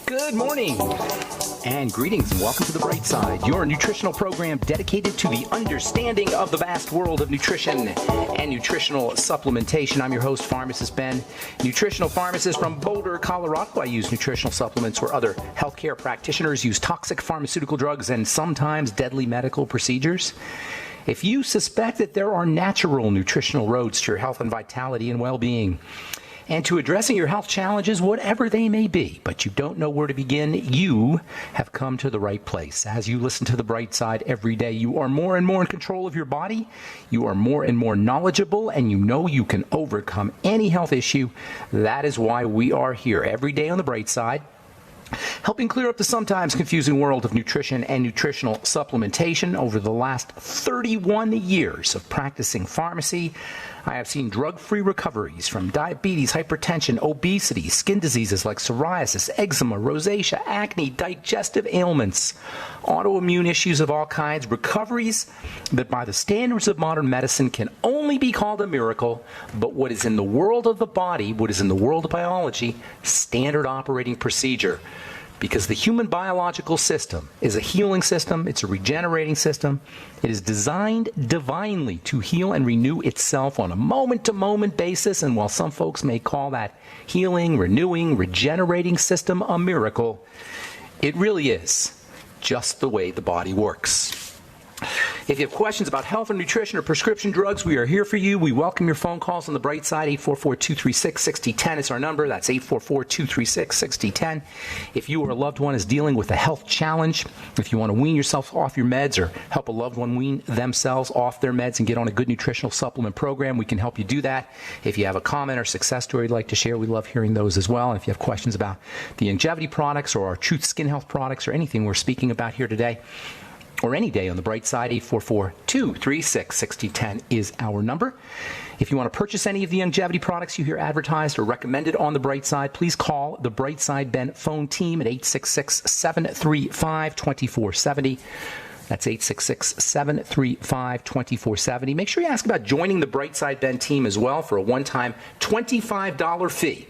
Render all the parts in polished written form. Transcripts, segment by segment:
Good morning and greetings and welcome to The Bright Side, your nutritional program dedicated to the understanding of the vast world of nutrition and nutritional supplementation. I'm your host, Pharmacist Ben, nutritional pharmacist from Boulder, Colorado. I use nutritional supplements where other healthcare practitioners use toxic pharmaceutical drugs and sometimes deadly medical procedures. If you suspect that there are natural nutritional roads to your health and vitality and well-being, and to addressing your health challenges, whatever they may be, but you don't know where to begin, you have come to the right place. As you listen to The Bright Side every day, you are more and more in control of your body, you are more and more knowledgeable, and you know you can overcome any health issue. That is why we are here every day on The Bright Side, helping clear up the sometimes confusing world of nutrition and nutritional supplementation. Over the last 31 years of practicing pharmacy, I have seen drug-free recoveries from diabetes, hypertension, obesity, skin diseases like psoriasis, eczema, rosacea, acne, digestive ailments, autoimmune issues of all kinds, recoveries that by the standards of modern medicine can only be called a miracle, but what is in the world of the body, what is in the world of biology, standard operating procedure. Because the human biological system is a healing system, it's a regenerating system. It is designed divinely to heal and renew itself on a moment-to-moment basis. And while some folks may call that healing, renewing, regenerating system a miracle, it really is just the way the body works. If you have questions about health or nutrition or prescription drugs, we are here for you. We welcome your phone calls on The Bright Side. 844-236-6010 is our number. That's 844-236-6010. If you or a loved one is dealing with a health challenge, if you want to wean yourself off your meds or help a loved one wean themselves off their meds and get on a good nutritional supplement program, we can help you do that. If you have a comment or success story you'd like to share, we love hearing those as well. And if you have questions about the longevity products or our Truth Skin Health products or anything we're speaking about here today, or any day on The Bright Side, 844-236-6010 is our number. If you want to purchase any of the longevity products you hear advertised or recommended on The Bright Side, please call the Bright Side Ben phone team at 866-735-2470. That's 866-735-2470. Make sure you ask about joining the Bright Side Ben team as well for a one-time $25 fee.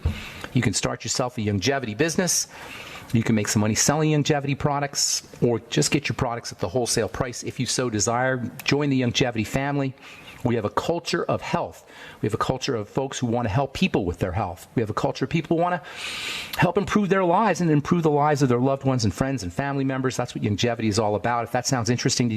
You can start yourself a longevity business. You can make some money selling longevity products or just get your products at the wholesale price if you so desire. Join the longevity family. We have a culture of health. We have a culture of folks who want to help people with their health. We have a culture of people who want to help improve their lives and improve the lives of their loved ones and friends and family members. That's what longevity is all about. If that sounds interesting to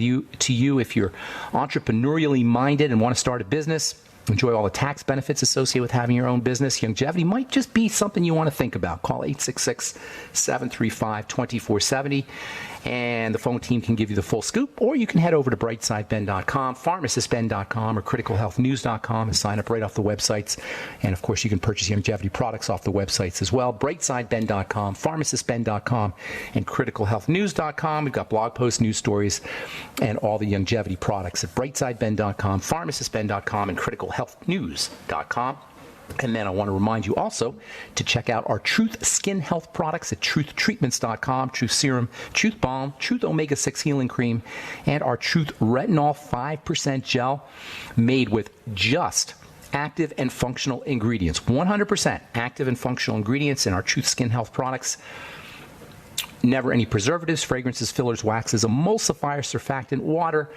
you, if you're entrepreneurially minded and want to start a business, enjoy all the tax benefits associated with having your own business, longevity might just be something you want to think about. Call 866-735-2470, and the phone team can give you the full scoop, or you can head over to brightsideben.com, pharmacistben.com, or criticalhealthnews.com and sign up right off the websites. And, of course, you can purchase longevity products off the websites as well. brightsideben.com, pharmacistben.com, and criticalhealthnews.com. We've got blog posts, news stories, and all the longevity products at brightsideben.com, pharmacistben.com, and criticalhealthnews.com. And then I want to remind you also to check out our Truth Skin Health products at truthtreatments.com, Truth Serum, Truth Balm, Truth Omega-6 Healing Cream, and our Truth Retinol 5% Gel made with just active and functional ingredients. 100% active and functional ingredients in our Truth Skin Health products. Never any preservatives, fragrances, fillers, waxes, emulsifier, surfactant, water,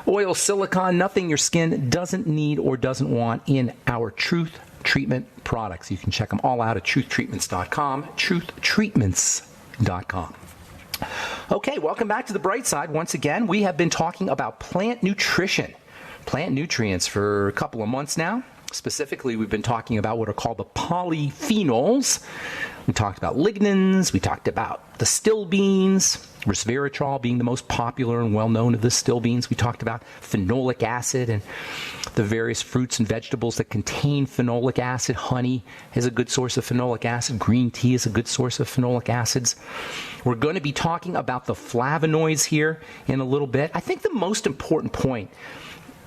oil, silicone, nothing your skin doesn't need or doesn't want in our Truth Treatment products. You can check them all out at truthtreatments.com, truthtreatments.com. Okay, welcome back to The Bright Side. Once again, we have been talking about plant nutrition, plant nutrients for a couple of months now. Specifically, we've been talking about what are called the polyphenols. We talked about lignans. We talked about the still beans, resveratrol being the most popular and well-known of the still beans. We talked about phenolic acid and the various fruits and vegetables that contain phenolic acid. Honey is a good source of phenolic acid. Green tea is a good source of phenolic acids. We're going to be talking about the flavonoids here in a little bit. I think the most important point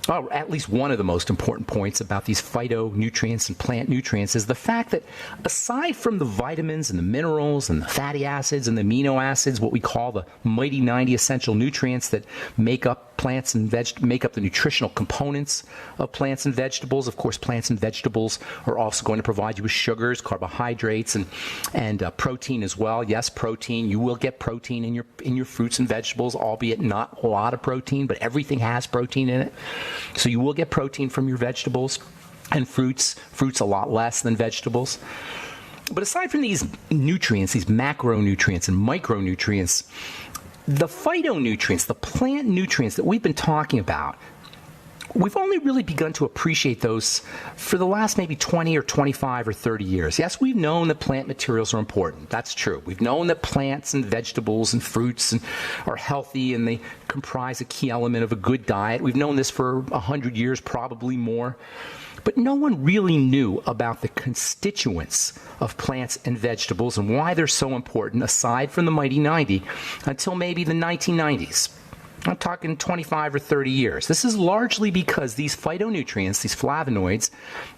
at least one of the most important points about these phytonutrients and plant nutrients is the fact that aside from the vitamins and the minerals and the fatty acids and the amino acids, what we call the mighty 90 essential nutrients that make up plants and make up the nutritional components of plants and vegetables. Of course, plants and vegetables are also going to provide you with sugars, carbohydrates, and protein as well. Yes, protein. You will get protein in your fruits and vegetables, albeit not a lot of protein, but everything has protein in it. So you will get protein from your vegetables and fruits. Fruits a lot less than vegetables. But aside from these nutrients, these macronutrients and micronutrients, the phytonutrients, the plant nutrients that we've been talking about, we've only really begun to appreciate those for the last maybe 20 or 25 or 30 years. Yes, we've known that plant materials are important. That's true. We've known that plants and vegetables and fruits are healthy and they comprise a key element of a good diet. We've known this for 100 years, probably more. But no one really knew about the constituents of plants and vegetables and why they're so important, aside from the mighty 90, until maybe the 1990s. I'm talking 25 or 30 years. This is largely because these phytonutrients, these flavonoids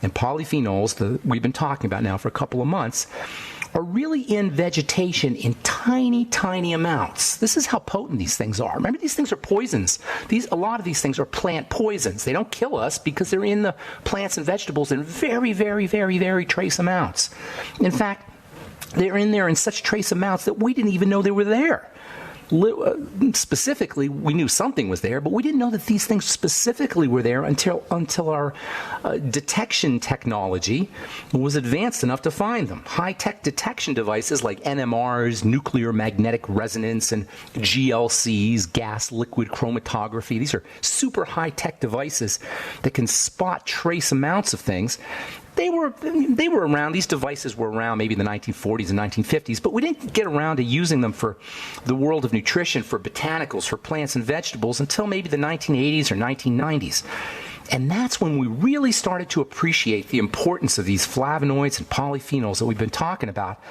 and polyphenols that we've been talking about now for a couple of months, are really in vegetation in tiny, tiny amounts. This is how potent these things are. Remember, these things are poisons. A lot of these things are plant poisons. They don't kill us because they're in the plants and vegetables in very, very, very, very trace amounts. In fact, they're in there in such trace amounts that we didn't even know they were there. Specifically, we knew something was there, but we didn't know that these things specifically were there until our detection technology was advanced enough to find them. High-tech detection devices like NMRs, nuclear magnetic resonance, and GLCs, gas-liquid chromatography. These are super high-tech devices that can spot trace amounts of things. They were around. These devices were around maybe in the 1940s and 1950s, but we didn't get around to using them for the world of nutrition, for botanicals, for plants and vegetables until maybe the 1980s or 1990s. And that's when we really started to appreciate the importance of these flavonoids and polyphenols that we've been talking about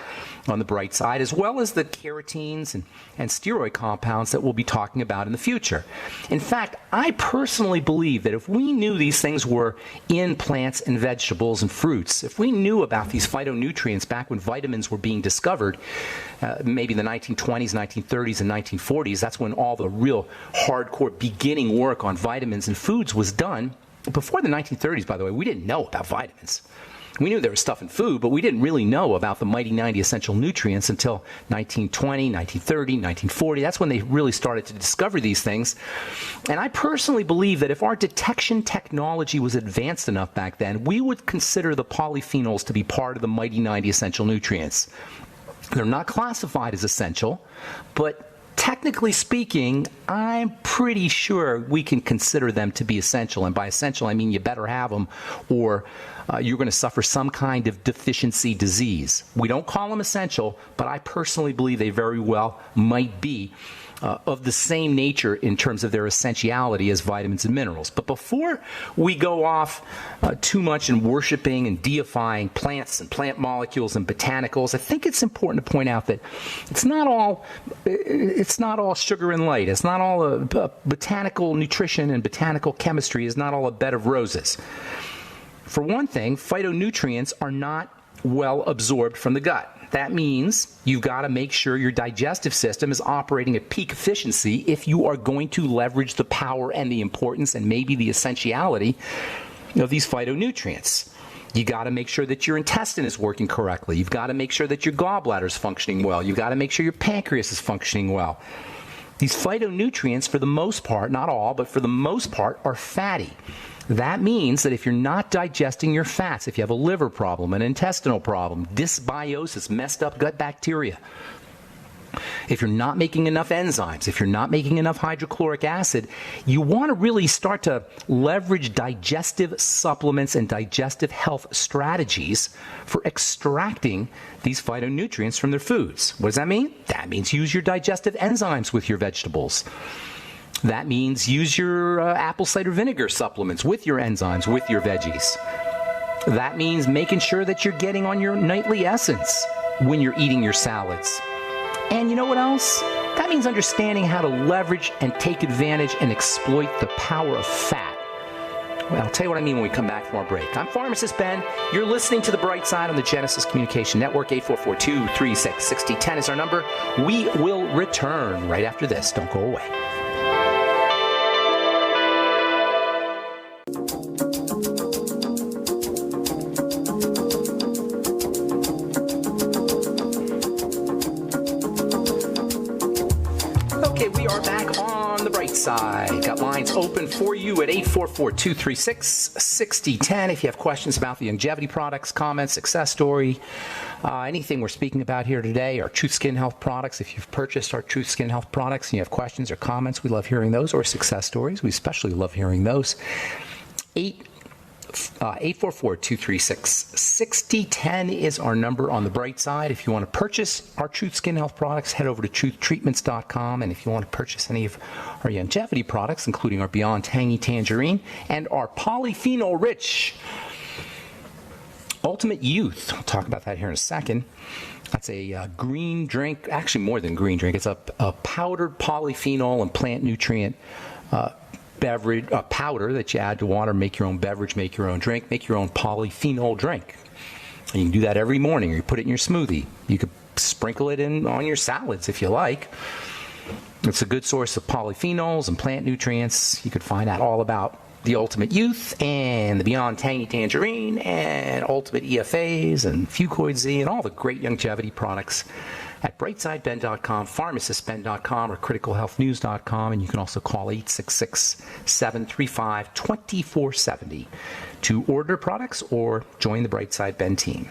on the bright side, as well as the carotenes and steroid compounds that we'll be talking about in the future. In fact, I personally believe that if we knew these things were in plants and vegetables and fruits, if we knew about these phytonutrients back when vitamins were being discovered, maybe in the 1920s, 1930s, and 1940s, that's when all the real hardcore beginning work on vitamins and foods was done. Before the 1930s, by the way, we didn't know about vitamins. We knew there was stuff in food, but we didn't really know about the mighty 90 essential nutrients until 1920, 1930, 1940. That's when they really started to discover these things. And I personally believe that if our detection technology was advanced enough back then, we would consider the polyphenols to be part of the mighty 90 essential nutrients. They're not classified as essential, but technically speaking, I'm pretty sure we can consider them to be essential. And by essential, I mean you better have them or you're going to suffer some kind of deficiency disease. We don't call them essential, but I personally believe they very well might be of the same nature in terms of their essentiality as vitamins and minerals. But before we go off too much in worshiping and deifying plants and plant molecules and botanicals, I think it's important to point out that it's not all sugar and light. It's not all botanical nutrition and botanical chemistry is not all a bed of roses. For one thing, phytonutrients are not well absorbed from the gut. That means you've got to make sure your digestive system is operating at peak efficiency if you are going to leverage the power and the importance and maybe the essentiality of these phytonutrients. You got to make sure that your intestine is working correctly. You've got to make sure that your gallbladder is functioning well. You've got to make sure your pancreas is functioning well. These phytonutrients, for the most part, not all, but for the most part, are fatty. That means that if you're not digesting your fats, if you have a liver problem, an intestinal problem, dysbiosis, messed up gut bacteria, if you're not making enough enzymes, if you're not making enough hydrochloric acid, you want to really start to leverage digestive supplements and digestive health strategies for extracting these phytonutrients from their foods. What does that mean? That means use your digestive enzymes with your vegetables. That means use your apple cider vinegar supplements with your enzymes, with your veggies. That means making sure that you're getting on your nightly essence when you're eating your salads. And you know what else? That means understanding how to leverage and take advantage and exploit the power of fat. Well, I'll tell you what I mean when we come back from our break. I'm Pharmacist Ben. You're listening to The Bright Side on the Genesis Communication Network. 844-236-6010 is our number. We will return right after this. Don't go away. Side. Got lines open for you at 844-236-6010. If you have questions about the longevity products, comments, success story, anything we're speaking about here today, our Truth Skin Health products. If you've purchased our Truth Skin Health products and you have questions or comments, we love hearing those, or success stories. We especially love hearing those. 844-236-6010 is our number on the Bright Side. If you want to purchase our Truth Skin Health products, head over to truthtreatments.com. And if you want to purchase any of our longevity products, including our Beyond Tangy Tangerine and our polyphenol-rich Ultimate Youth, we'll talk about that here in a second. That's a green drink, actually more than green drink. It's a powdered polyphenol and plant nutrient beverage, powder that you add to water, make your own beverage, make your own drink, make your own polyphenol drink. And you can do that every morning, or you put it in your smoothie. You could sprinkle it in on your salads if you like. It's a good source of polyphenols and plant nutrients. You could find out all about the Ultimate Youth and the Beyond Tangy Tangerine and Ultimate EFAs and Fucoid Z and all the great longevity products at brightsideben.com, pharmacistben.com, or criticalhealthnews.com. And you can also call 866-735-2470 to order products or join the Brightside Ben team.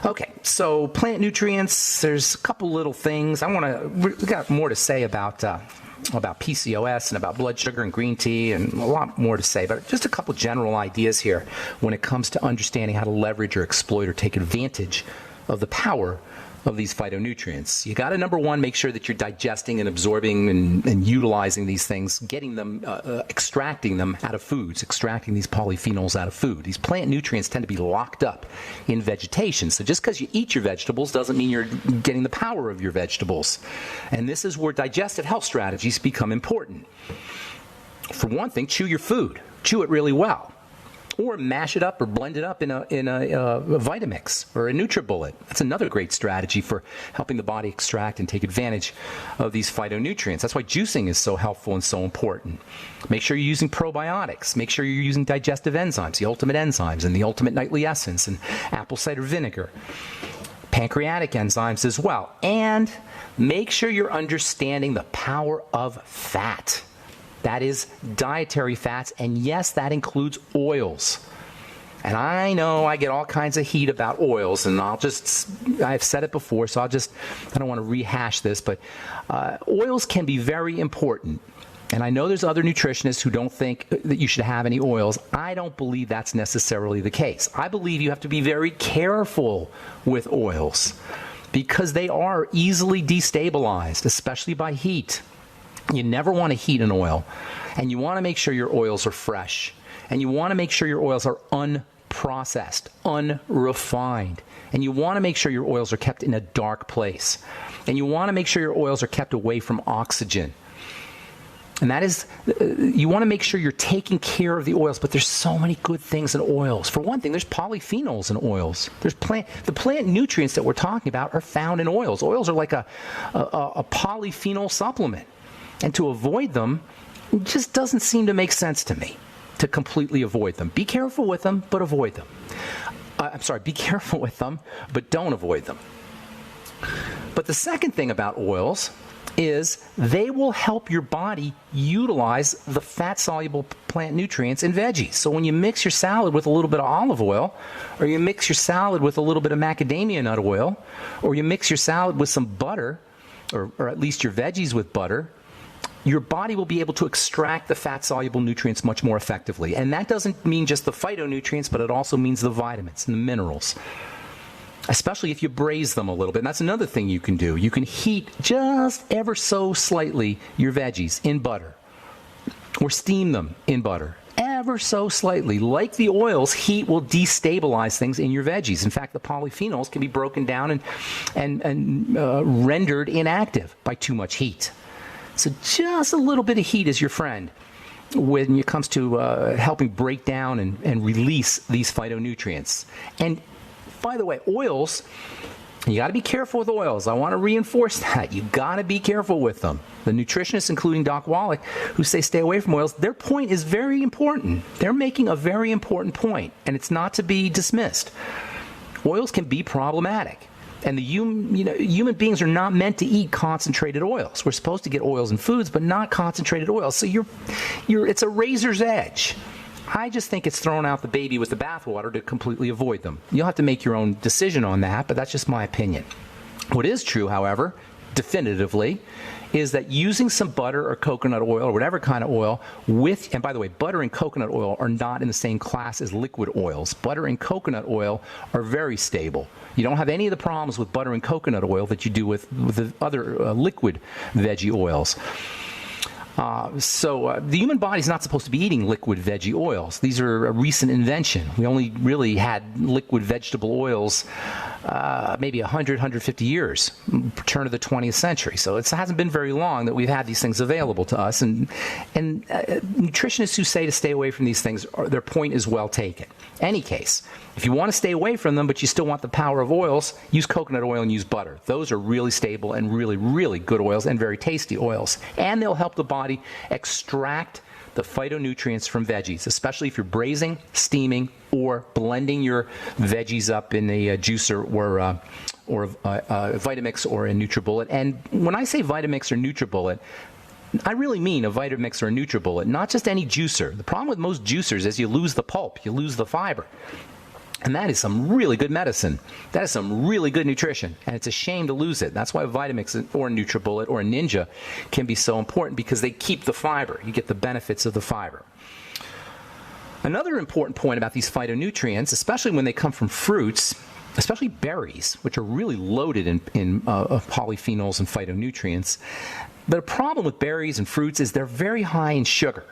Okay, so plant nutrients, there's a couple little things. We got more to say about PCOS and about blood sugar and green tea, and a lot more to say, but just a couple general ideas here when it comes to understanding how to leverage or exploit or take advantage of the power of these phytonutrients. You got to, number one, make sure that you're digesting and absorbing and utilizing these things, getting them, extracting them out of foods, extracting these polyphenols out of food. These plant nutrients tend to be locked up in vegetation. So just because you eat your vegetables doesn't mean you're getting the power of your vegetables. And this is where digestive health strategies become important. For one thing, chew your food. Chew it really well. Or mash it up or blend it up in a Vitamix or a NutriBullet. That's another great strategy for helping the body extract and take advantage of these phytonutrients. That's why juicing is so helpful and so important. Make sure you're using probiotics. Make sure you're using digestive enzymes, the ultimate enzymes, and the ultimate nightly essence, and apple cider vinegar. Pancreatic enzymes as well. And make sure you're understanding the power of fat. That is dietary fats, and yes, that includes oils. And I know I get all kinds of heat about oils, and I've said it before, so I don't want to rehash this, but oils can be very important. And I know there's other nutritionists who don't think that you should have any oils. I don't believe that's necessarily the case. I believe you have to be very careful with oils because they are easily destabilized, especially by heat. You never want to heat an oil, and you want to make sure your oils are fresh, and you want to make sure your oils are unprocessed, unrefined, and you want to make sure your oils are kept in a dark place, and you want to make sure your oils are kept away from oxygen. And that is, you want to make sure you're taking care of the oils, but there's so many good things in oils. For one thing, there's polyphenols in oils. The plant nutrients that we're talking about are found in oils. Oils are like a polyphenol supplement. And to avoid them, it just doesn't seem to make sense to me to completely avoid them. Be careful with them, but avoid them. Be careful with them, but don't avoid them. But the second thing about oils is they will help your body utilize the fat-soluble plant nutrients in veggies. So when you mix your salad with a little bit of olive oil, or you mix your salad with a little bit of macadamia nut oil, or you mix your salad with some butter, or at least your veggies with butter, your body will be able to extract the fat-soluble nutrients much more effectively. And that doesn't mean just the phytonutrients, but it also means the vitamins and the minerals, especially if you braise them a little bit. And that's another thing you can do. You can heat just ever so slightly your veggies in butter, or steam them in butter, ever so slightly. Like the oils, heat will destabilize things in your veggies. In fact, the polyphenols can be broken down and rendered inactive by too much heat. So just a little bit of heat is your friend. when it comes to helping break down and release these phytonutrients. And by the way, oils, you got to be careful with oils. I want to reinforce that. You got to be careful with them. The nutritionists, including Doc Wallach, who say stay away from oils, their point is very important. They're making a very important point, and it's not to be dismissed. Oils can be problematic. And human beings are not meant to eat concentrated oils. We're supposed to get oils in foods, but not concentrated oils. So it's a razor's edge. I just think it's throwing out the baby with the bathwater to completely avoid them. You'll have to make your own decision on that, but that's just my opinion. What is true, however, definitively, is that using some butter or coconut oil or whatever kind of oil and by the way, butter and coconut oil are not in the same class as liquid oils. Butter and coconut oil are very stable. You don't have any of the problems with butter and coconut oil that you do with the other liquid veggie oils. So the human body is not supposed to be eating liquid veggie oils. These are a recent invention. We only really had liquid vegetable oils maybe 100, 150 years, turn of the 20th century. So it hasn't been very long that we've had these things available to us. And nutritionists who say to stay away from these things, their point is well taken. Any case, if you want to stay away from them, but you still want the power of oils, use coconut oil and use butter. Those are really stable and really, really good oils and very tasty oils. And they'll help the body extract the phytonutrients from veggies, especially if you're braising, steaming, or blending your veggies up in a juicer or Vitamix or a NutriBullet. And when I say Vitamix or NutriBullet, I really mean a Vitamix or a NutriBullet, not just any juicer. The problem with most juicers is you lose the pulp, you lose the fiber. And that is some really good medicine. That is some really good nutrition. And it's a shame to lose it. That's why Vitamix or NutriBullet or Ninja can be so important, because they keep the fiber. You get the benefits of the fiber. Another important point about these phytonutrients, especially when they come from fruits, especially berries, which are really loaded in polyphenols and phytonutrients. The problem with berries and fruits is they're very high in sugar.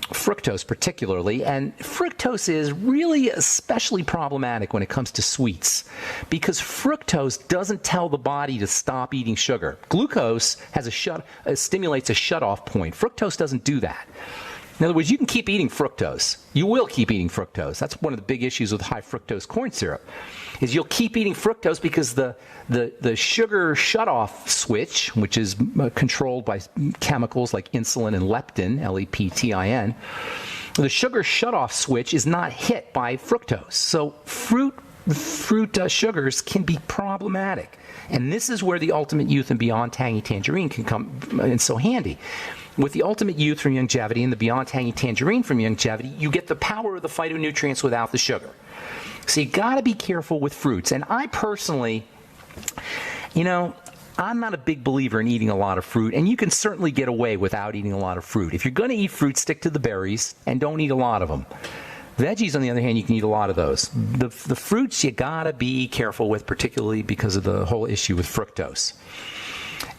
Fructose particularly, and fructose is really especially problematic when it comes to sweets, because fructose doesn't tell the body to stop eating sugar. Glucose has stimulates a shut-off point. Fructose doesn't do that. In other words, you can keep eating fructose. You will keep eating fructose. That's one of the big issues with high fructose corn syrup, is you'll keep eating fructose because the sugar shutoff switch, which is controlled by chemicals like insulin and leptin, Leptin, the sugar shutoff switch is not hit by fructose. So fruit sugars can be problematic. And this is where the Ultimate Youth and Beyond Tangy Tangerine can come in so handy. With the Ultimate Youth from Youngevity and the Beyond Tangy Tangerine from Youngevity, you get the power of the phytonutrients without the sugar. So you got to be careful with fruits. And I personally, I'm not a big believer in eating a lot of fruit, and you can certainly get away without eating a lot of fruit. If you're going to eat fruit, stick to the berries and don't eat a lot of them. Veggies, on the other hand, you can eat a lot of those. The fruits you got to be careful with, particularly because of the whole issue with fructose.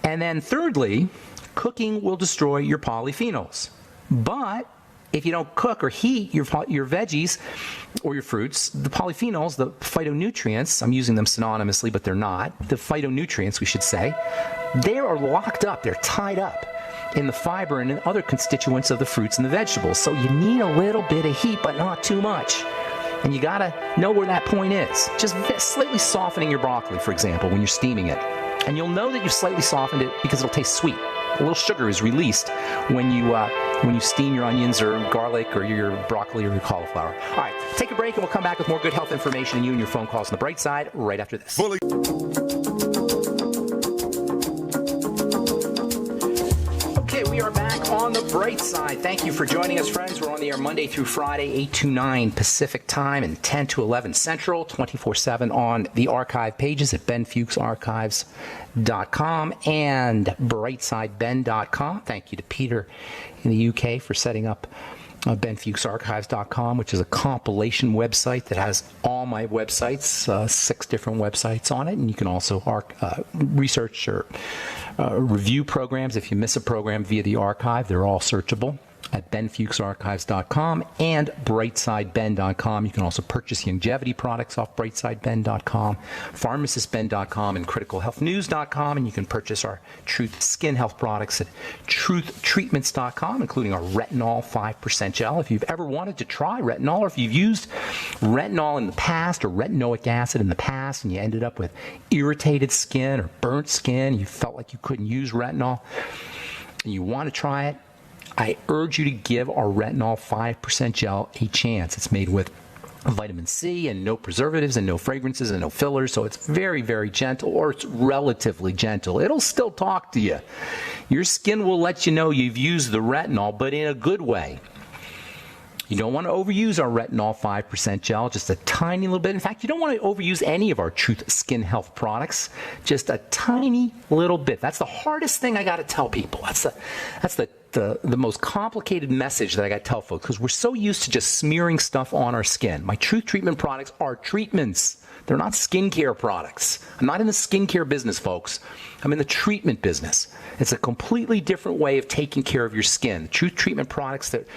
And then thirdly, cooking will destroy your polyphenols. But if you don't cook or heat your veggies or your fruits, the polyphenols, the phytonutrients, I'm using them synonymously, but they're not, the phytonutrients, we should say, they are locked up, they're tied up in the fiber and in other constituents of the fruits and the vegetables. So you need a little bit of heat, but not too much. And you gotta know where that point is. Just slightly softening your broccoli, for example, when you're steaming it. And you'll know that you've slightly softened it because it'll taste sweet. A little sugar is released when you steam your onions or garlic or your broccoli or your cauliflower. All right, take a break and we'll come back with more good health information and you and your phone calls on the bright side right after this. Okay, we are back on the bright side. Thank you for joining us, friends. We're on the air Monday through Friday, 8 to 9 Pacific time and 10 to 11 Central, 24/7 on the archive pages at benfuchsarchives.com and brightsideben.com. Thank you to Peter in the UK for setting up benfuchsarchives.com, which is a compilation website that has all my websites, 6 different websites on it, and you can also research or review programs. If you miss a program via the archive, they're all searchable. at benfuchsarchives.com and brightsideben.com. You can also purchase longevity products off brightsideben.com, pharmacistben.com, and criticalhealthnews.com. And you can purchase our Truth Skin Health products at truthtreatments.com, including our retinol 5% gel. If you've ever wanted to try retinol, or if you've used retinol in the past or retinoic acid in the past and you ended up with irritated skin or burnt skin, you felt like you couldn't use retinol, and you want to try it, I urge you to give our retinol 5% gel a chance. It's made with vitamin C and no preservatives and no fragrances and no fillers, so it's very, very gentle, or it's relatively gentle. It'll still talk to you. Your skin will let you know you've used the retinol, but in a good way. You don't want to overuse our retinol 5% gel, just a tiny little bit. In fact, you don't want to overuse any of our Truth Skin Health products, just a tiny little bit. That's the hardest thing I got to tell people. That's the most complicated message that I got to tell folks, because we're so used to just smearing stuff on our skin. My Truth treatment products are treatments. They're not skincare products. I'm not in the skincare business, folks. I'm in the treatment business. It's a completely different way of taking care of your skin. The Truth treatment products that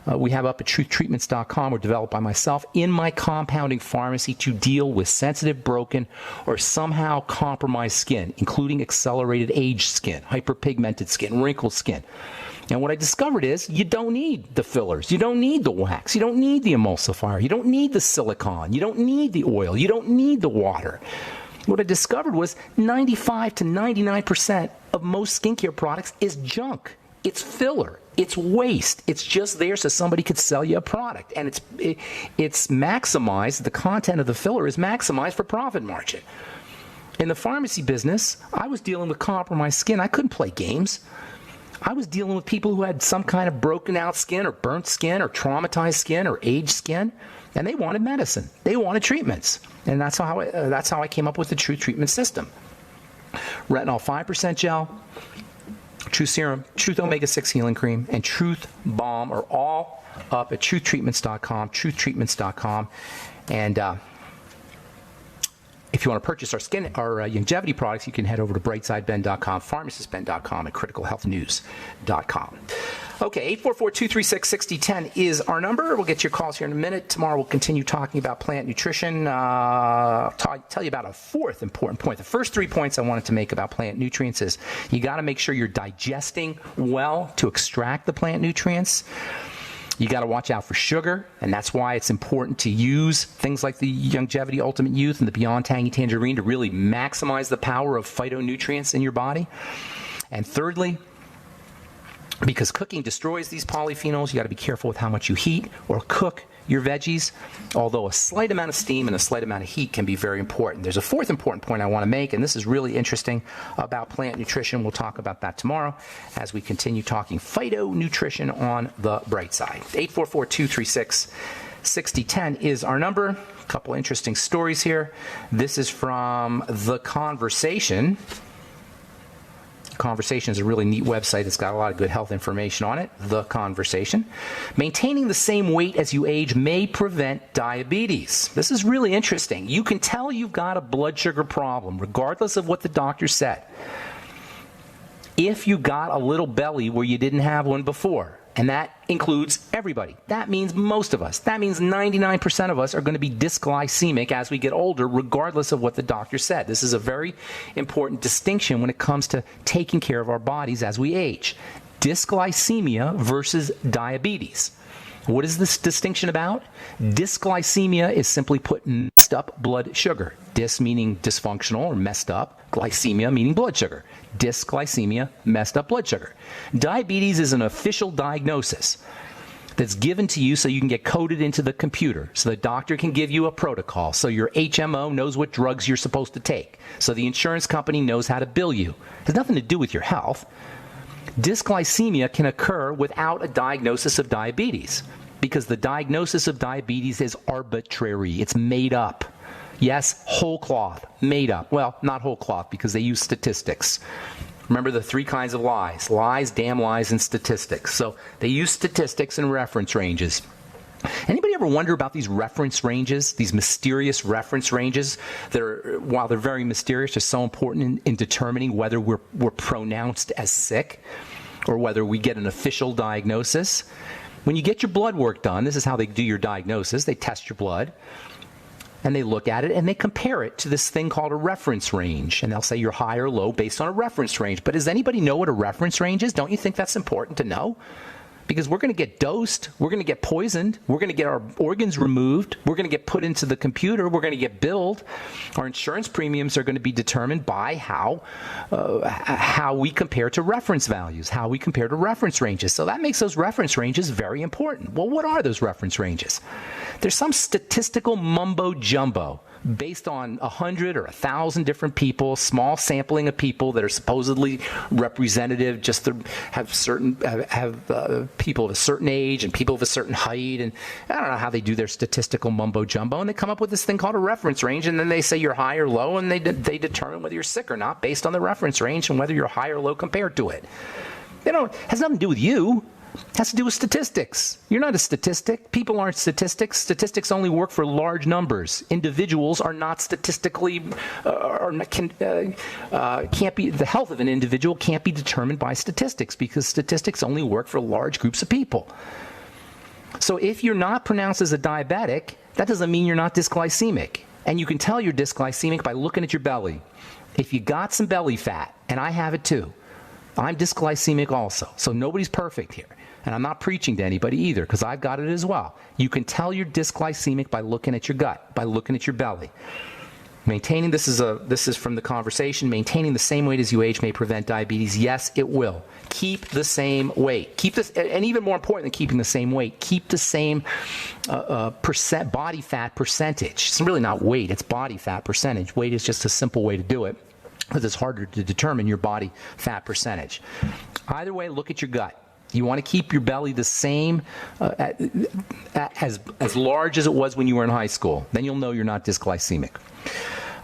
we have up at truthtreatments.com were developed by myself in my compounding pharmacy to deal with sensitive, broken, or somehow compromised skin, including accelerated age skin, hyperpigmented skin, wrinkled skin. And what I discovered is you don't need the fillers. You don't need the wax. You don't need the emulsifier. You don't need the silicone. You don't need the oil. You don't need the water. What I discovered was 95 to 99% of most skincare products is junk. It's filler. It's waste. It's just there so somebody could sell you a product. And it's maximized. The content of the filler is maximized for profit margin. In the pharmacy business, I was dealing with compromised skin. I couldn't play games. I was dealing with people who had some kind of broken out skin or burnt skin or traumatized skin or aged skin, and they wanted medicine. They wanted treatments. And that's how I came up with the Truth treatment system. Retinol 5% gel, Truth Serum, Truth Omega-6 Healing Cream, and Truth Balm are all up at truthtreatments.com, truthtreatments.com. And if you want to purchase our longevity products, you can head over to brightsideben.com, pharmacistben.com, and criticalhealthnews.com. Okay, 844-236-6010 is our number. We'll get your calls here in a minute. Tomorrow we'll continue talking about plant nutrition. I'll tell you about a fourth important point. The first 3 points I wanted to make about plant nutrients is you got to make sure you're digesting well to extract the plant nutrients. You got to watch out for sugar, and that's why it's important to use things like the Longevity Ultimate Youth and the Beyond Tangy Tangerine to really maximize the power of phytonutrients in your body. And thirdly, because cooking destroys these polyphenols, you got to be careful with how much you heat or cook your veggies, although a slight amount of steam and a slight amount of heat can be very important. There's a fourth important point I want to make, and this is really interesting about plant nutrition. We'll talk about that tomorrow as we continue talking phytonutrition on the bright side. 844-236-6010 is our number. A couple interesting stories here. This is from The Conversation. Conversation is a really neat website. It's got a lot of good health information on it. The Conversation. Maintaining the same weight as you age may prevent diabetes. This is really interesting. You can tell you've got a blood sugar problem, regardless of what the doctor said, if you got a little belly where you didn't have one before. And that includes everybody. That means most of us. That means 99% of us are going to be dysglycemic as we get older, regardless of what the doctor said. This is a very important distinction when it comes to taking care of our bodies as we age. Dysglycemia versus diabetes. What is this distinction about? Dysglycemia is simply put messed up blood sugar. Dys meaning dysfunctional or messed up. Glycemia meaning blood sugar. Dysglycemia, messed up blood sugar. Diabetes is an official diagnosis that's given to you so you can get coded into the computer, so the doctor can give you a protocol, so your HMO knows what drugs you're supposed to take, so the insurance company knows how to bill you. It has nothing to do with your health. Dysglycemia can occur without a diagnosis of diabetes because the diagnosis of diabetes is arbitrary. It's made up. Yes, whole cloth, made up. Well, not whole cloth because they use statistics. Remember the 3 kinds of lies: lies, damn lies, and statistics. So they use statistics and reference ranges. Anybody ever wonder about these reference ranges, these mysterious reference ranges that are, while they're very mysterious, are so important in determining whether we're pronounced as sick? or whether we get an official diagnosis. When you get your blood work done, this is how they do your diagnosis. They test your blood, and they look at it, and they compare it to this thing called a reference range. And they'll say you're high or low based on a reference range. But does anybody know what a reference range is? Don't you think that's important to know? Because we're going to get dosed, we're going to get poisoned, we're going to get our organs removed, we're going to get put into the computer, we're going to get billed. Our insurance premiums are going to be determined by how we compare to reference values, how we compare to reference ranges. So that makes those reference ranges very important. Well, what are those reference ranges? There's some statistical mumbo-jumbo based on 100 or 1,000 different people, small sampling of people that are supposedly representative, just to have people of a certain age and people of a certain height, and I don't know how they do their statistical mumbo jumbo, and they come up with this thing called a reference range, and then they say you're high or low, and they determine whether you're sick or not based on the reference range and whether you're high or low compared to it. It has nothing to do with you. It has to do with statistics. You're not a statistic. People aren't statistics. Statistics only work for large numbers. Individuals are not statistically, can't be. The health of an individual can't be determined by statistics because statistics only work for large groups of people. So if you're not pronounced as a diabetic, that doesn't mean you're not dysglycemic. And you can tell you're dysglycemic by looking at your belly. If you got some belly fat, and I have it too, I'm dysglycemic also. So nobody's perfect here. And I'm not preaching to anybody either because I've got it as well. You can tell you're dysglycemic by looking at your gut, by looking at your belly. Maintaining, this is from the conversation, maintaining the same weight as you age may prevent diabetes. Yes, it will. Keep the same weight. Keep this, and even more important than keeping the same weight, keep the same body fat percentage. It's really not weight, it's body fat percentage. Weight is just a simple way to do it because it's harder to determine your body fat percentage. Either way, look at your gut. You want to keep your belly the same, as large as it was when you were in high school. Then you'll know you're not dysglycemic.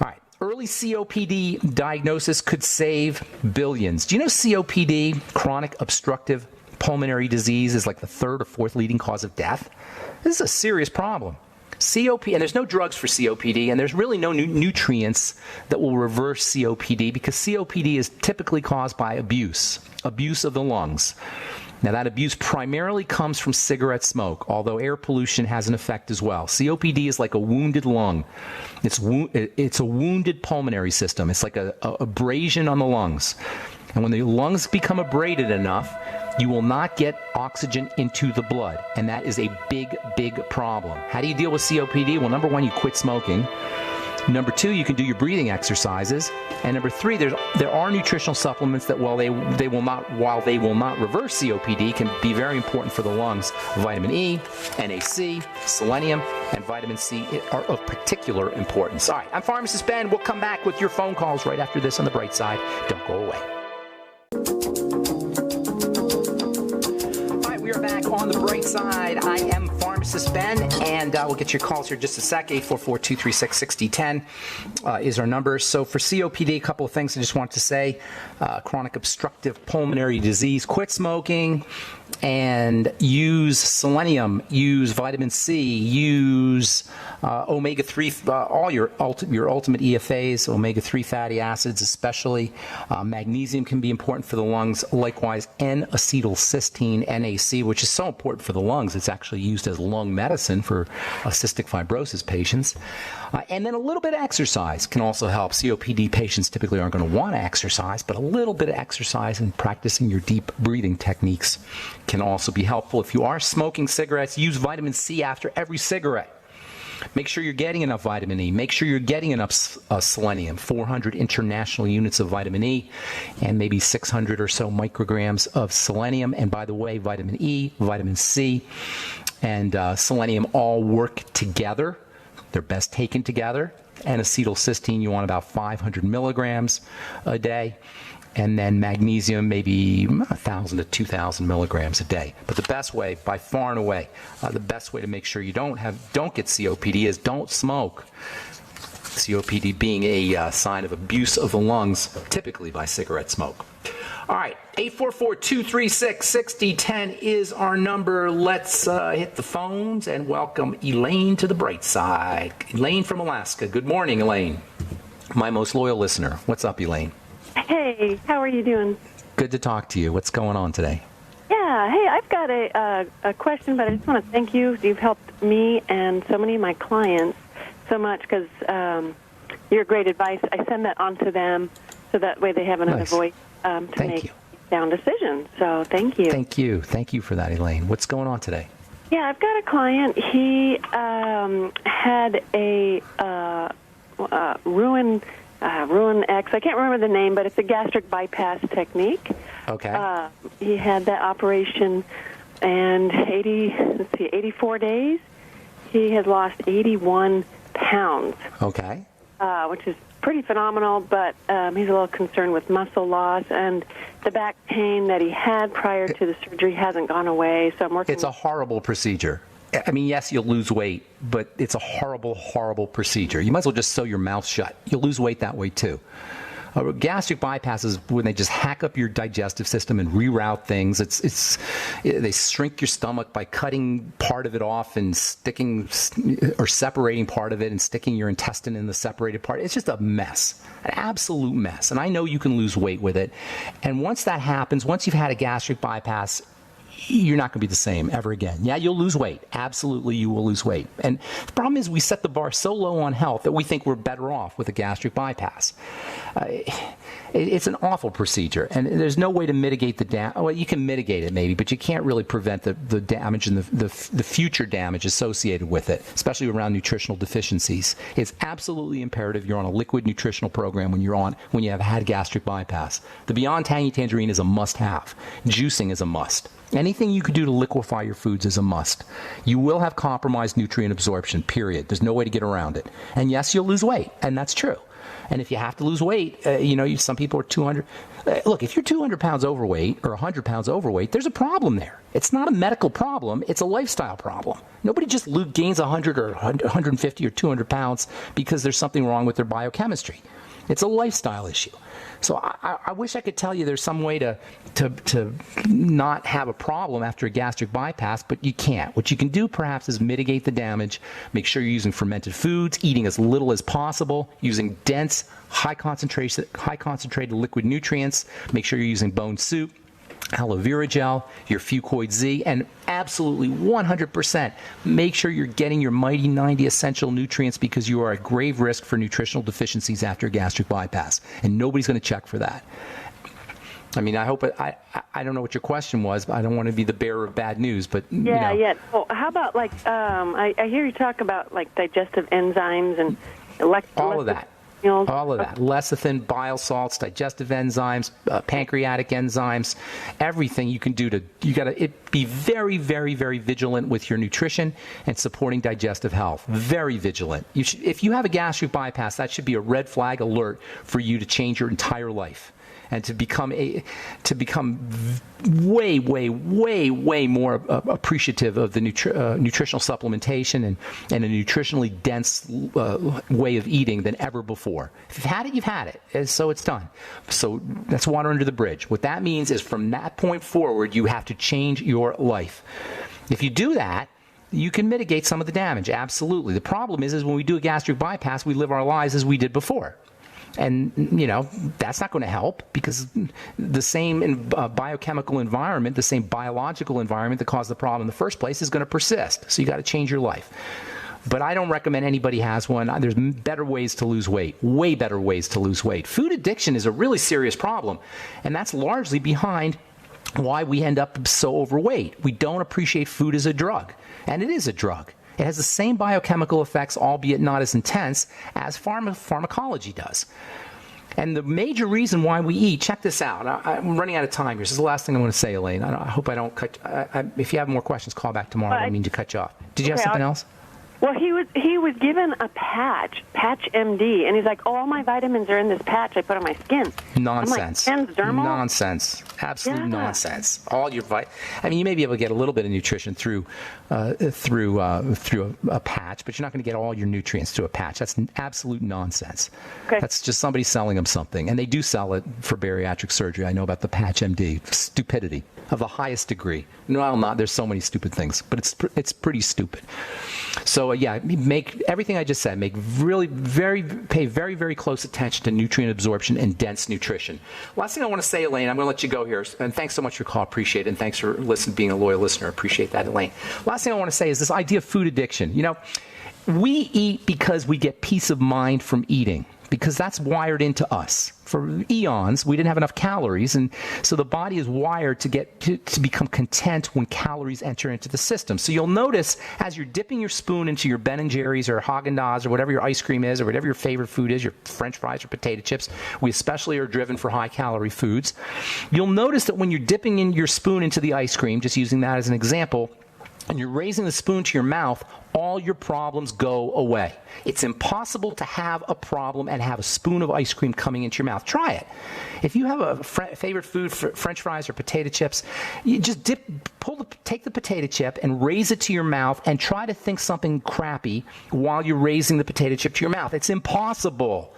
All right. Early COPD diagnosis could save billions. Do you know COPD, chronic obstructive pulmonary disease, is like the third or fourth leading cause of death? This is a serious problem. COPD, and there's no drugs for COPD, and there's really no nutrients that will reverse COPD because COPD is typically caused by abuse of the lungs. Now, that abuse primarily comes from cigarette smoke, although air pollution has an effect as well. COPD is like a wounded lung. It's a wounded pulmonary system. It's like a abrasion on the lungs. And when the lungs become abraded enough, you will not get oxygen into the blood. And that is a big, big problem. How do you deal with COPD? Well, number one, you quit smoking. Number two, you can do your breathing exercises. And number three, there are nutritional supplements that while they will not reverse COPD, can be very important for the lungs. Vitamin E, NAC, selenium, and vitamin C are of particular importance. All right, I'm Pharmacist Ben. We'll come back with your phone calls right after this on The Bright Side. Don't go away. We are back on The Bright Side. I am Pharmacist Ben, and we'll get your calls here in just a sec. 844-236-6010 is our number. So for COPD, a couple of things I just want to say. Chronic obstructive pulmonary disease, quit smoking, and use selenium, use vitamin C, use omega-3, all your ultimate EFAs, omega-3 fatty acids especially. Magnesium can be important for the lungs. Likewise, N-acetylcysteine, NAC, which is so important for the lungs. It's actually used as lung medicine for cystic fibrosis patients. And then a little bit of exercise can also help. COPD patients typically aren't going to want to exercise, but a little bit of exercise and practicing your deep breathing techniques can also be helpful. If you are smoking cigarettes, use vitamin C after every cigarette. Make sure you're getting enough vitamin E. Make sure you're getting enough selenium, 400 international units of vitamin E, and maybe 600 or so micrograms of selenium. And by the way, vitamin E, vitamin C, and selenium all work together. They're best taken together. And acetylcysteine, you want about 500 milligrams a day. And then magnesium, maybe 1,000 to 2,000 milligrams a day. But the best way, by far and away, the best way to make sure you don't get COPD is don't smoke. COPD being a sign of abuse of the lungs, typically by cigarette smoke. All right, 844-236-6010 is our number. Let's hit the phones and welcome Elaine to The Bright Side. Elaine from Alaska. Good morning, Elaine. My most loyal listener. What's up, Elaine? Hey, how are you doing? Good to talk to you. What's going on today? Yeah, hey, I've got a question, but I just want to thank you. You've helped me and so many of my clients so much because your great advice. I send that on to them so that way they have another voice to make sound decisions. So thank you. Thank you. Thank you for that, Elaine. What's going on today? Yeah, I've got a client. He had a Ruin X. I can't remember the name, but it's a gastric bypass technique. Okay. He had that operation, and 84 days, he has lost 81 pounds. Okay. Which is pretty phenomenal, but he's a little concerned with muscle loss, and the back pain that he had prior to the surgery hasn't gone away, so I'm working... It's a horrible procedure. I mean, yes, you'll lose weight, but it's a horrible, horrible procedure. You might as well just sew your mouth shut. You'll lose weight that way, too. Gastric bypass is when they just hack up your digestive system and reroute things. They shrink your stomach by cutting part of it off and sticking or separating part of it and sticking your intestine in the separated part. It's just a mess, an absolute mess. And I know you can lose weight with it. And once that happens, once you've had a gastric bypass, you're not going to be the same ever again. Yeah, you'll lose weight. Absolutely, you will lose weight. And the problem is we set the bar so low on health that we think we're better off with a gastric bypass. It's an awful procedure, and there's no way to mitigate the damage. Well, you can mitigate it maybe, but you can't really prevent the damage and the future damage associated with it, especially around nutritional deficiencies. It's absolutely imperative you're on a liquid nutritional program when you have had gastric bypass. The Beyond Tangy Tangerine is a must-have. Juicing is a must. Anything you could do to liquefy your foods is a must. You will have compromised nutrient absorption, period. There's no way to get around it. And yes, you'll lose weight, and that's true. And if you have to lose weight, some people are 200. Look, if you're 200 pounds overweight or 100 pounds overweight, there's a problem there. It's not a medical problem. It's a lifestyle problem. Nobody just gains 100 or 150 or 200 pounds because there's something wrong with their biochemistry. It's a lifestyle issue. So I wish I could tell you there's some way to not have a problem after a gastric bypass, but you can't. What you can do perhaps is mitigate the damage, make sure you're using fermented foods, eating as little as possible, using dense, high concentrated liquid nutrients, make sure you're using bone soup, aloe vera gel, your Fucoid Z, and absolutely 100% make sure you're getting your Mighty 90 essential nutrients because you are at grave risk for nutritional deficiencies after gastric bypass, and nobody's going to check for that. I mean, I hope I don't know what your question was, but I don't want to be the bearer of bad news, but Yeah. Well, how about I hear you talk about digestive enzymes and all of that. All of that. Lecithin, bile salts, digestive enzymes, pancreatic enzymes, everything you can do you got to be very, very, very vigilant with your nutrition and supporting digestive health. Very vigilant. If you have a gastric bypass, that should be a red flag alert for you to change your entire life and to become way, way, way, way more appreciative of the nutritional supplementation and a nutritionally dense way of eating than ever before. If you've had it, you've had it. And so it's done. So that's water under the bridge. What that means is from that point forward, you have to change your life. If you do that, you can mitigate some of the damage. Absolutely. The problem is when we do a gastric bypass, we live our lives as we did before. And, that's not going to help because the same biochemical environment, the same biological environment that caused the problem in the first place is going to persist. So you got to change your life. But I don't recommend anybody has one. There's better ways to lose weight, way better ways to lose weight. Food addiction is a really serious problem, and that's largely behind why we end up so overweight. We don't appreciate food as a drug, and it is a drug. It has the same biochemical effects, albeit not as intense, as pharmacology does. And the major reason why we eat, check this out. I'm running out of time here. This is the last thing I want to say, Elaine. I hope I don't cut. If you have more questions, call back tomorrow. I don't mean to cut you off. Did you have something else? Well, he was given a Patch MD, and he's like, all my vitamins are in this patch I put on my skin. Nonsense. I'm like, transdermal? Nonsense. Absolute nonsense. All your you may be able to get a little bit of nutrition through a patch, but you're not going to get all your nutrients through a patch. That's absolute nonsense. Okay. That's just somebody selling them something, and they do sell it for bariatric surgery. I know about the Patch MD. Stupidity of the highest degree. No, not. There's so many stupid things, but it's pretty stupid. So yeah, make everything I just said. Pay very, very close attention to nutrient absorption and dense nutrition. Last thing I want to say, Elaine, I'm going to let you go here. And thanks so much for your call. Appreciate it. And thanks for being a loyal listener. Appreciate that, Elaine. Last thing I want to say is this idea of food addiction. You know, we eat because we get peace of mind from eating, because that's wired into us. For eons, we didn't have enough calories, and so the body is wired to become content when calories enter into the system. So you'll notice as you're dipping your spoon into your Ben & Jerry's or Haagen-Dazs or whatever your ice cream is or whatever your favorite food is, your French fries or potato chips, we especially are driven for high-calorie foods. You'll notice that when you're dipping in your spoon into the ice cream, just using that as an example, and you're raising the spoon to your mouth, all your problems go away. It's impossible to have a problem and have a spoon of ice cream coming into your mouth. Try it. If you have a favorite food, French fries or potato chips, you just take the potato chip and raise it to your mouth and try to think something crappy while you're raising the potato chip to your mouth. It's impossible.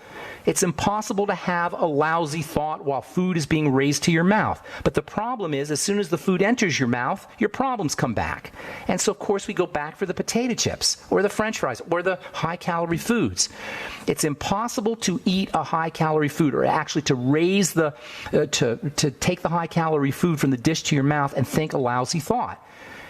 It's impossible to have a lousy thought while food is being raised to your mouth. But the problem is, as soon as the food enters your mouth, your problems come back. And so, of course, we go back for the potato chips or the French fries or the high-calorie foods. It's impossible to eat a high-calorie food, or actually to raise to take the high-calorie food from the dish to your mouth and think a lousy thought.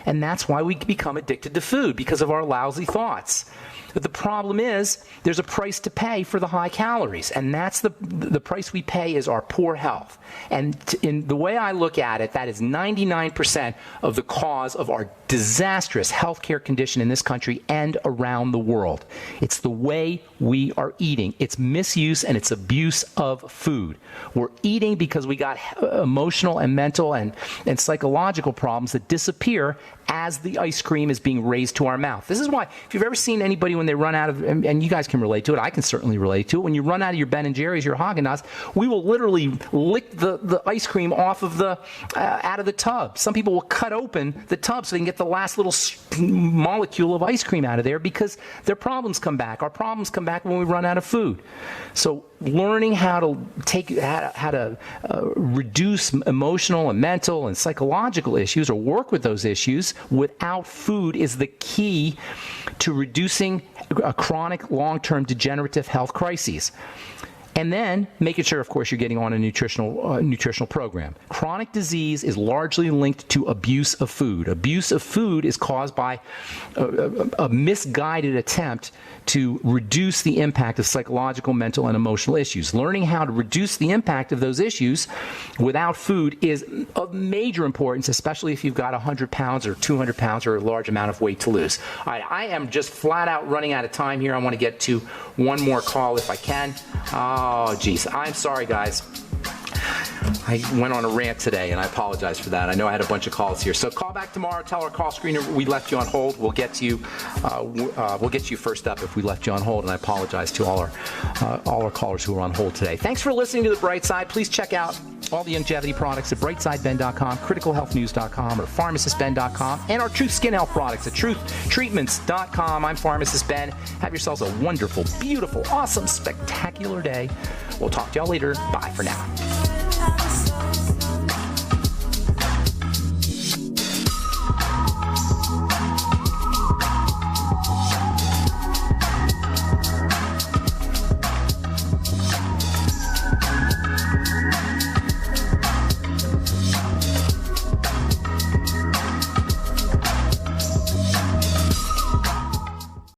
And that's why we become addicted to food, because of our lousy thoughts. But the problem is there's a price to pay for the high calories, and that's the price we pay is our poor health. And in the way I look at it, that is 99% of the cause of our disastrous healthcare condition in this country and around the world. It's the way we are eating. It's misuse and it's abuse of food. We're eating because we got emotional and mental and psychological problems that disappear as the ice cream is being raised to our mouth. This is why, if you've ever seen anybody when they run out of, and you guys can relate to it, I can certainly relate to it, when you run out of your Ben & Jerry's, your Haagen-Dazs, we will literally lick the ice cream off of out of the tub. Some people will cut open the tub so they can get the last little molecule of ice cream out of there, because their problems come back. Our problems come back when we run out of food. So learning how to reduce emotional and mental and psychological issues, or work with those issues without food, is the key to reducing chronic long-term degenerative health crises. And then making sure, of course, you're getting on a nutritional program. Chronic disease is largely linked to abuse of food. Abuse of food is caused by a misguided attempt to reduce the impact of psychological, mental, and emotional issues. Learning how to reduce the impact of those issues without food is of major importance, especially if you've got 100 pounds or 200 pounds or a large amount of weight to lose. All right, I am just flat out running out of time here. I want to get to one more call if I can. Oh, geez. I'm sorry, guys. I went on a rant today, and I apologize for that. I know I had a bunch of calls here. So call back tomorrow. Tell our call screener we left you on hold. We'll get you. We'll get you first up if we left you on hold. And I apologize to all our callers who are on hold today. Thanks for listening to The Bright Side. Please check out all the longevity products at brightsideben.com, criticalhealthnews.com, or pharmacistben.com, and our Truth Skin Health products at truthtreatments.com. I'm Pharmacist Ben. Have yourselves a wonderful, beautiful, awesome, spectacular day. We'll talk to y'all later. Bye for now.